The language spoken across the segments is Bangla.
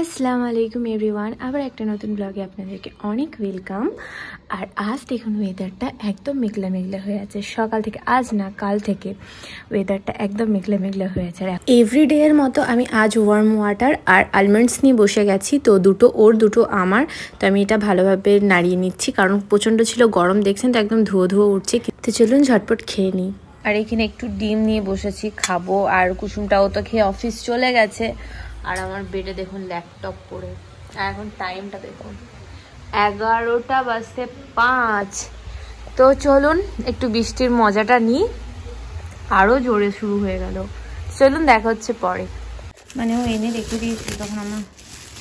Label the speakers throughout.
Speaker 1: আসসালামু আলাইকুম এভরিওয়ান, আবার একটা নতুন ব্লগে আপনাদেরকে অনেক ওয়েলকাম। আর আজ দেখুন ওয়েদারটা একদম মেঘলা মেঘলা হয়ে আছে সকাল থেকে, আজ না কাল থেকে ওয়েদারটা একদম মেঘলা মেঘলা হয়ে আছে। এভরিডে এর মতো আমি আজ ওয়ার্ম ওয়াটার আর আলমন্ডস নিয়ে বসে গেছি, তো দুটো ওর দুটো আমার। তো আমি এটা ভালোভাবে নাড়িয়ে নিচ্ছি কারণ প্রচণ্ড ছিল গরম, দেখছেন তো একদম ধুয়ো ধুয়ো উঠছে। তো চলুন ঝটপট খেয়ে নিই। আর এখানে একটু ডিম নিয়ে বসেছি, খাবো। আর কুসুমটাও তো খেয়ে অফিস চলে গেছে। আর আমার বেডে দেখুন ল্যাপটপ পড়ে, আর এখন টাইমটা দেখুন 11:05। তো চলুন একটু বৃষ্টির মজাটা নিই। আরও জোরে শুরু হয়ে গেল। চলুন দেখা হচ্ছে পরে। মানে ও এনে রেখে দিয়েছিল, তখন আমার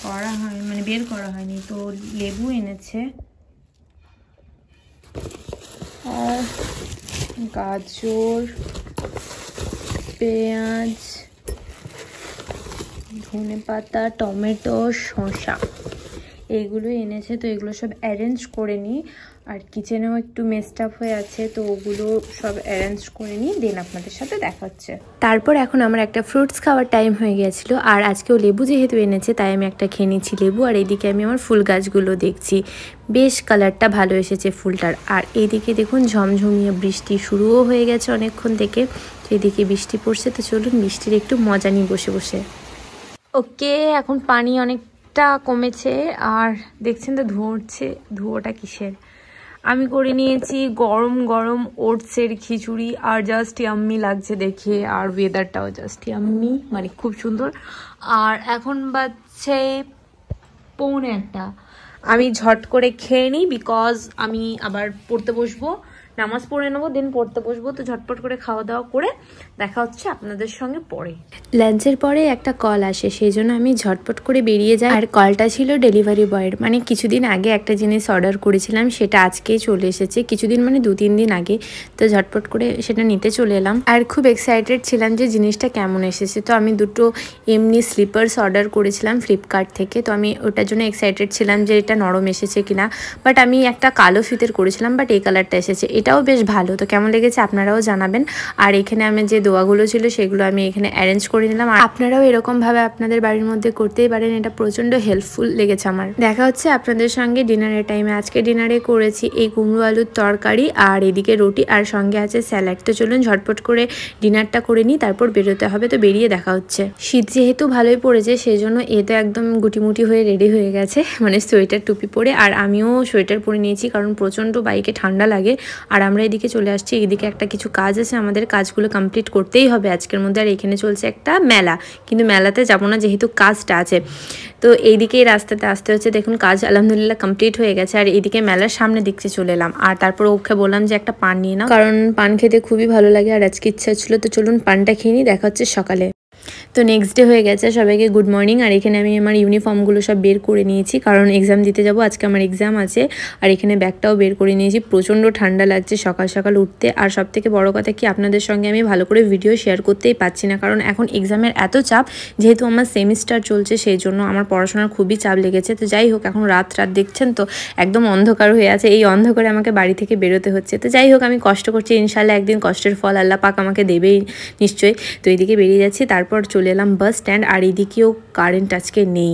Speaker 1: করা হয় মানে বের করা হয়নি। তো লেবু এনেছে আর গাজর, পেঁয়াজ, ধনে পাতা, টমেটো, শসা এইগুলো এনেছে। তো এগুলো সব অ্যারেঞ্জ করে নিই। আর কিচেনেও একটু মেসড আপ হয়ে আছে, তো ওগুলো সব অ্যারেঞ্জ করে নিই, দেন আপনাদের সাথে দেখা হচ্ছে। তারপর এখন আমার একটা ফ্রুটস খাওয়ার টাইম হয়ে গেছিলো। আর আজকেও লেবু যেহেতু এনেছে তাই আমি একটা খেয়ে নিচ্ছি লেবু। আর এইদিকে আমি আমার ফুল গাছগুলো দেখছি, বেশ কালারটা ভালো এসেছে ফুলটার। আর এইদিকে দেখুন ঝমঝমিয়ে বৃষ্টি শুরুও হয়ে গেছে অনেকক্ষণ থেকে। এদিকে বৃষ্টি পড়ছে, তো চলুন বৃষ্টির একটু মজা নিই বসে বসে। ওকে, এখন পানি অনেকটা কমেছে আর দেখছেন তো ধোঁয়া উঠছে। ধোঁয়াটা কিসের? আমি করে নিয়েছি গরম গরম ওটসের খিচুড়ি, আর জাস্ট ইয়াম্মি লাগছে দেখে। আর ওয়েদারটাও জাস্ট ইয়াম্মি, মানে খুব সুন্দর। আর এখন বাজছে 1:45। আমি ঝট করে খেয়ে নিই, বিকজ আমি আবার পড়তে বসবো, নামাজ পড়ে নেবো, দেন পড়তে বসবো। তো ঝটপট করে খাওয়া দাওয়া করে দেখা হচ্ছে আপনাদের সঙ্গে পরে। লাঞ্চের পরে একটা কল আসে, সেই জন্য আমি ঝটপট করে বেরিয়ে যাই। আর কলটা ছিল ডেলিভারি বয়ের, মানে কিছুদিন আগে একটা জিনিস অর্ডার করেছিলাম, সেটা আজকেই চলে এসেছে। কিছুদিন মানে 2-3 দিন আগে। তো ঝটপট করে সেটা নিতে চলে এলাম। আর খুব এক্সাইটেড ছিলাম যে জিনিসটা কেমন এসেছে। তো আমি দুটো এমনি স্লিপার্স অর্ডার করেছিলাম ফ্লিপকার্ট থেকে। তো আমি ওটার জন্য এক্সাইটেড ছিলাম যে এটা নরম এসেছে কিনা। বাট আমি একটা কালো ফিতের করেছিলাম, বাট এই কালারটা এসেছে। এটাও বেশ ভালো। তো কেমন লেগেছে আপনারাও জানাবেন। আর এখানে আমি যে দোয়াগুলো ছিল সেগুলো আমি এখানে অ্যারেঞ্জ করে নিলাম। আর আপনারাও এরকমভাবে আপনাদের বাড়ির মধ্যে করতেই পারেন, এটা প্রচণ্ড হেল্পফুল লেগেছে আমার। দেখা হচ্ছে আপনাদের সঙ্গে ডিনারের টাইমে। আজকে ডিনারে করেছি এই কুমড়ো আলুর তরকারি, আর এদিকে রুটি, আর সঙ্গে আছে স্যালাড। তো চলুন ঝটপট করে ডিনারটা করে নিই, তারপর বেরোতে হবে। তো বেরিয়ে দেখা হচ্ছে। শীত যেহেতু ভালোই পড়েছে সেই জন্য এতে একদম গুটিমুটি হয়ে রেডি হয়ে গেছে, মানে সোয়েটার টুপি পরে। আর আমিও সোয়েটার পরে নিয়েছি কারণ প্রচণ্ড বাইকে ঠান্ডা লাগে। আর আমরা এদিকে চলে আসছি, এদিকে একটা কিছু কাজ আছে, আমাদের কাজগুলো কমপ্লিট করতেই হবে আজকের মধ্যে। আর এখানে চলছে একটা মেলা, কিন্তু মেলাতে যাবো না যেহেতু কাজটা আছে। তো এইদিকে এই রাস্তাতে আসতে হচ্ছে। দেখুন কাজ আলহামদুলিল্লাহ কমপ্লিট হয়ে গেছে। আর এইদিকে মেলার সামনে দেখতে চলে এলাম। আর তারপর ওকে বললাম যে একটা পান নিয়ে নাও, কারণ পান খেতে খুবই ভালো লাগে। আর আজকে ইচ্ছা ছিল, তো চলুন পানটা খেয়ে নিই, দেখা হচ্ছে সকালে। তো নেক্সট ডে হয়ে গেছে, সবাইকে গুড মর্নিং। আর এখানে আমি আমার ইউনিফর্মগুলো সব বের করে নিয়েছি কারণ এক্সাম দিতে যাব, আজকে আমার এক্সাম আছে। আর এখানে ব্যাগটাও বের করে নিয়েছি। প্রচণ্ড ঠান্ডা লাগছে সকাল সকাল উঠতে। আর সব থেকে বড় কথা কি, আপনাদের সঙ্গে আমি ভালো করে ভিডিও শেয়ার করতেই পারছি না, কারণ এখন এক্সামের এত চাপ। যেহেতু আমার সেমিস্টার চলছে সেই জন্য আমার পড়াশোনার খুবই চাপ লেগেছে। তো যাই হোক, এখন রাত দেখছেন তো একদম অন্ধকার হয়ে আছে। এই অন্ধকারে আমাকে বাড়ি থেকে বেরোতে হচ্ছে। তো যাই হোক, আমি কষ্ট করছি, ইনশাল্লাহ একদিন কষ্টের ফল আল্লাহ পাক আমাকে দেবেই নিশ্চয়ই। তো এইদিকে বেরিয়ে যাচ্ছি, তারপর চলে এলাম বাস স্ট্যান্ড। আর এদিকেও কারেন্ট আজকে নেই,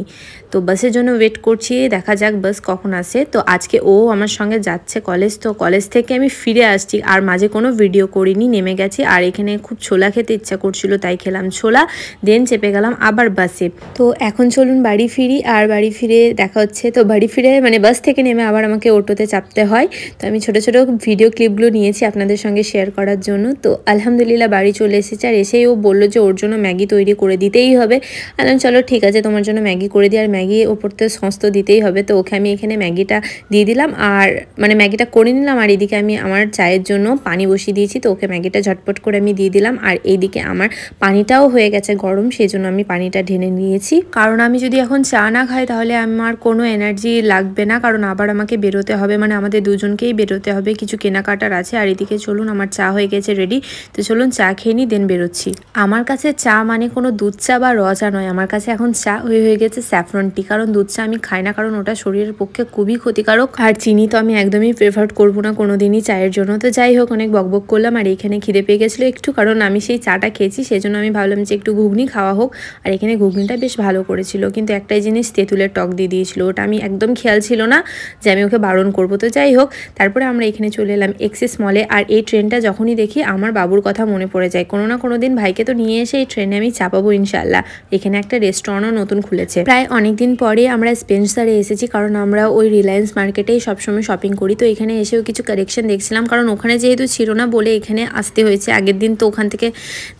Speaker 1: তো বাসের জন্য ওয়েট করছি, দেখা যাক বাস কখন আসে। তো আজকে ও আমার সঙ্গে যাচ্ছে কলেজ। তো কলেজ থেকে আমি ফিরে আসছি, আর মাঝে কোনো ভিডিও করিনি, নেমে গেছি। আর এখানে খুব ছোলা খেতে ইচ্ছা করছিল, তাই খেলাম ছোলা, দেন চেপে গেলাম আবার বাসে। তো এখন চলুন বাড়ি ফিরি। আর বাড়ি ফিরে দেখা হচ্ছে। তো বাড়ি ফিরে মানে বাস থেকে নেমে আবার আমাকে অটোতে চাপতে হয়। তো আমি ছোটো ছোটো ভিডিও ক্লিপগুলো নিয়েছি আপনাদের সঙ্গে শেয়ার করার জন্য। তো আলহামদুলিল্লাহ বাড়ি চলে এসেছে। আর এসেই ও বললো যে ওর জন্য ম্যাগি তৈরি করে দিতেই হবে। বললাম চলো ঠিক আছে, তোমার জন্য ম্যাগি করে দিই। আর ম্যাগি ওপর তো সস তো দিতেই হবে। তো ওকে আমি এখানে ম্যাগিটা দিয়ে দিলাম, আর মানে ম্যাগিটা করে নিলাম। আর এদিকে আমি আমার চায়ের জন্য পানি বসিয়ে দিয়েছি। তো ওকে ম্যাগিটা ঝটপট করে আমি দিয়ে দিলাম। আর এইদিকে আমার পানিটাও হয়ে গেছে গরম, সেই জন্য আমি পানিটা ঢেলে নিয়েছি। কারণ আমি যদি এখন চা না খাই তাহলে আমার কোনো এনার্জি লাগবে না, কারণ আবার আমাকে বেরোতে হবে, মানে আমাদের দুজনকেই বেরোতে হবে, কিছু কেনাকাটার আছে। আর এদিকে চলুন আমার চা হয়ে গেছে রেডি। তো চলুন চা খেয়ে নিই, দেন বেরোচ্ছি। আমার কাছে চা মানে কোনো কোনো দুধ চা বা র চা নয়, আমার কাছে এখন চা হয়ে গেছে স্যাফরন টি, কারণ দুধ চা আমি খাই না, কারণ ওটা শরীরের পক্ষে খুবই ক্ষতিকারক। আর চিনি তো আমি একদমই প্রেফার করবো না কোনোদিনই চায়ের জন্য। তো যাই হোক, অনেক বকবক করলাম। আর এখানে খিদে পেয়ে গেছিলো একটু, কারণ আমি সেই চাটা খেয়েছি, সেই জন্য আমি ভাবলাম যে একটু ঘুগনি খাওয়া হোক। আর এখানে ঘুগনিটা বেশ ভালো করেছিল, কিন্তু একটাই জিনিস তেঁতুলের টক দিয়ে দিয়েছিল, ওটা আমি একদম খেয়াল ছিল না যে আমি ওকে বারণ করবো। তো যাই হোক, তারপরে আমরা এখানে চলে এলাম এক্সিস মলে। আর এই ট্রেনটা যখনই দেখি আমার বাবুর কথা মনে পড়ে যায়, কোনো না কোনো দিন ভাইকে তো নিয়ে এসে এই ট্রেনে আমি চাপাবো ইনশাল্লাহ। এখানে একটা রেস্টুরেন্টও নতুন খুলেছে। প্রায় অনেকদিন পরে আমরা স্পেন্সারে এসেছি, কারণ আমরা ওই রিলায়েন্স মার্কেটেই সবসময় শপিং করি। তো এখানে এসেও কিছু কালেকশন দেখছিলাম, কারণ ওখানে যেহেতু ছিল না বলে এখানে আসতে হয়েছে। আগের দিন তো ওখান থেকে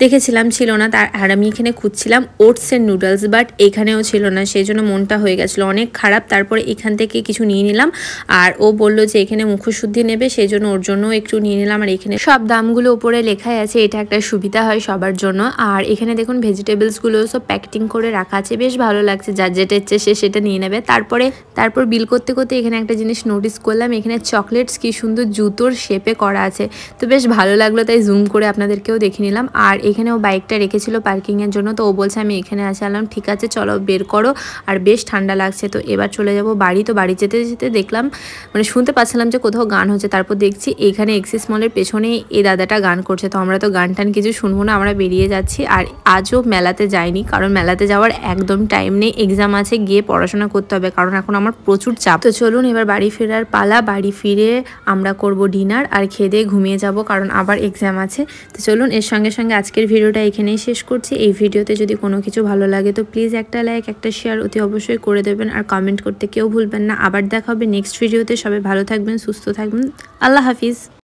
Speaker 1: দেখেছিলাম, ছিল না। আর আমি এখানে খুঁজছিলাম ওটসের নুডলস, বাট এখানেও ছিল না, সেই জন্য মনটা হয়ে গেছিলো অনেক খারাপ। তারপরে এখান থেকে কিছু নিয়ে নিলাম, আর ও বললো যে এখানে মুখশুদ্ধি নেবে, সেই জন্য ওর জন্য একটু নিয়ে নিলাম। আর এখানে সব দামগুলো উপরে লেখাই আছে, এটা একটা সুবিধা হয় সবার জন্য। আর এখানে দেখুন ভেজিটেবলসগুলো সব প্যাকেটিং করে রাখা আছে, বেশ ভালো লাগছে। যার যেটা ইচ্ছে সে সেটা নিয়ে নেবে। তারপর বিল করতে করতে এখানে একটা জিনিস নোটিস করলাম, এখানে চকলেটস কি সুন্দর জুতোর শেপে করা আছে, তো বেশ ভালো লাগলো, তাই জুম করে আপনাদেরকেও দেখে নিলাম। আর এখানে ও বাইকটা রেখেছিল পার্কিংয়ের জন্য, তো ও বলছে আমি এখানে আসলাম, ঠিক আছে চলো বের করো। আর বেশ ঠান্ডা লাগছে, তো এবার চলে যাব বাড়ি। তো বাড়ি যেতে যেতে দেখলাম, মানে শুনতে পাচ্ছিলাম যে কোথাও গান হচ্ছে, তারপর দেখছি এখানে এক্সিস মলের পেছনে এই দাদাটা গান করছে। তো আমরা তো গান টান কিছু শুনবো না, আমরা বেরিয়ে যাচ্ছি। আর আজও মেলাতে যাইনি, কারণ মেলাতে যাওয়ার একদম টাইম নেই, এক্সাম আছে, গিয়ে পড়াশোনা করতে হবে, কারণ এখন আমার প্রচুর চাপ। তো চলুন এবার বাড়ি ফেরার পালা। বাড়ি ফিরে আমরা করব ডিনার আর খেয়ে দিয়ে ঘুমিয়ে যাব, কারণ আবার এক্সাম আছে। তো চলুন এর সঙ্গে সঙ্গে আজকের ভিডিওটা এখানেই শেষ করছি। এই ভিডিওতে যদি কোনো কিছু ভালো লাগে তো প্লিজ একটা লাইক, একটা শেয়ার অতি অবশ্যই করে দেবেন, আর কমেন্ট করতে কেউ ভুলবেন না। আবার দেখা হবে নেক্সট ভিডিওতে। সবাই ভালো থাকবেন, সুস্থ থাকবেন। আল্লাহ হাফিজ।